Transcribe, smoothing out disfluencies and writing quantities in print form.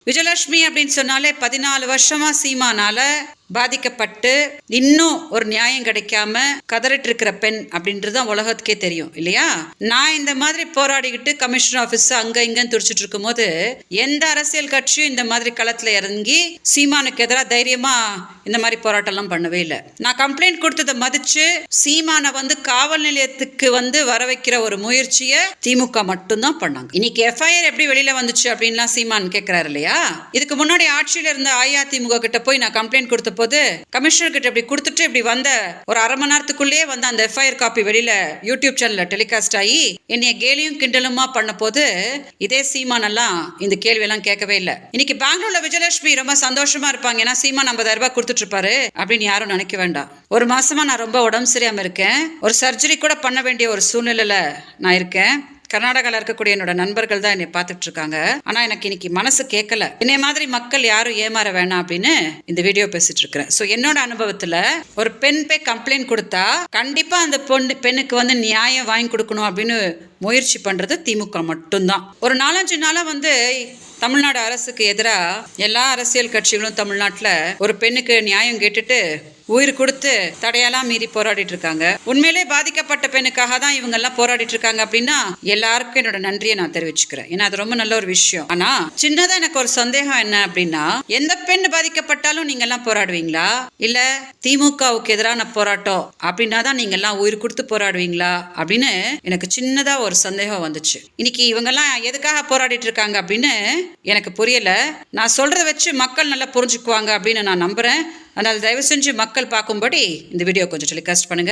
விஜயலட்சுமி அப்படின்னு சொன்னாலே 14 வருஷமா சீமானால பாதிக்கப்பட்டு இன்னும் ஒரு நியாயம் கிடைக்காம கதறிட்டு இருக்கிற பெண் அப்படின்றது தான் உலகத்துக்கே தெரியும் இல்லையா? நான் இந்த மாதிரி போராடிக்கிட்டு கமிஷனர் ஆஃபீஸ் அங்க இங்கன்னு துடிச்சிட்டு இருக்கும் போது எந்த அரசியல் கட்சியும் இந்த மாதிரி களத்துல இறங்கி சீமானுக்கு எதிராக தைரியமா இந்த மாதிரி போராட்டம் எல்லாம் பண்ணவே இல்லை. நான் கம்ப்ளைண்ட் கொடுத்ததை மதிச்சு சீமானை காவல் நிலையத்துக்கு வர வைக்கிற ஒரு முயற்சியை திமுக மட்டும்தான் பண்ணாங்க. இன்னைக்கு எஃப்ஐஆர் எப்படி வெளியில வந்துச்சு அப்படின்லாம் சீமான் கேட்கிறாரு இல்லையா? இதுக்கு முன்னாடி ஆட்சியில இருந்த அஇஅதிமுக கிட்ட போய் நான் கம்ப்ளைண்ட் கொடுத்த போது கமிஷனர் கிட்ட இப்படி கொடுத்துட்டு இப்படி வந்த ஒரு அரை மணி நேரத்துக்குள்ளே அந்த எஃப்ஐஆர் காப்பி வெளியில யூடியூப் சேனல்ல டெலிகாஸ்ட் ஆகி என்னைய கேலியும் கிண்டலுமா பண்ண போது இதே சீமான் எல்லாம் இந்த கேள்வி எல்லாம் கேட்கவே இல்லை. இன்னைக்கு பெங்களூர்ல விஜயலட்சுமி ரொம்ப சந்தோஷமா இருப்பாங்க, ஏன்னா சீமான் 50,000 ரூபாய் கொடுத்துட்டு இருப்பாரு அப்படின்னு யாரும் நினைக்க வேண்டாம். ஒரு மாசமா நான் ரொம்ப உடம்பு சரியாம இருக்கேன், ஒரு சர்ஜரி கூட பண்ண வேண்டிய ஒரு சூழ்நிலையில நான் இருக்கேன். கர்நாடகாவில் இருக்கக்கூடிய என்னோட நண்பர்கள் தான் என்னை பார்த்துட்டு இருக்காங்க. ஆனா எனக்கு இன்னைக்கு மனசு கேட்கல, என்னை மாதிரி மக்கள் யாரும் ஏமாற வேணாம் அப்படின்னு இந்த வீடியோ பேசிட்டு இருக்கிறேன். ஸோ என்னோட அனுபவத்துல ஒரு பெண் போய் கம்ப்ளைண்ட் கொடுத்தா கண்டிப்பா அந்த பெண்ணுக்கு நியாயம் வாங்கி கொடுக்கணும் அப்படின்னு முயற்சி பண்றது திமுக மட்டும்தான். ஒரு 4-5 நாளா தமிழ்நாடு அரசுக்கு எதிராக எல்லா அரசியல் கட்சிகளும் தமிழ்நாட்டில் ஒரு பெண்ணுக்கு நியாயம் கேட்டுட்டு உயிர் கொடுத்து தடையெல்லாம் மீறி போராடிட்டு இருக்காங்க. உண்மையிலே பாதிக்கப்பட்ட பெண்ணுக்காக தான் இவங்க எல்லாம் போராடிட்டு இருக்காங்க அப்படின்னா எல்லாருக்கும் என்னோட நன்றியை நான் தெரிவிச்சுக்கிறேன். ஏன்னா அது ரொம்ப நல்ல ஒரு விஷயம். ஆனா சின்னதா எனக்கு ஒரு சந்தேகம் என்ன அப்படின்னா, எந்த பெண் பாதிக்கப்பட்டாலும் நீங்க எல்லாம் போராடுவீங்களா, இல்ல திமுகவுக்கு எதிரான போராட்டம் அப்படின்னா தான் நீங்க எல்லாம் உயிர் கொடுத்து போராடுவீங்களா அப்படின்னு எனக்கு சின்னதா ஒரு சந்தேகம் வந்துச்சு. இன்னைக்கு இவங்க எல்லாம் எதுக்காக போராடிட்டு இருக்காங்க அப்படின்னு எனக்கு புரியல. நான் சொல்றதை வச்சு மக்கள் நல்லா புரிஞ்சுக்குவாங்க அப்படின்னு நான் நம்புறேன். அதனால் தயவு செஞ்சு மக்கள் பார்க்கும்படி இந்த வீடியோ கொஞ்சம் டெலிகாஸ்ட் பண்ணுங்க.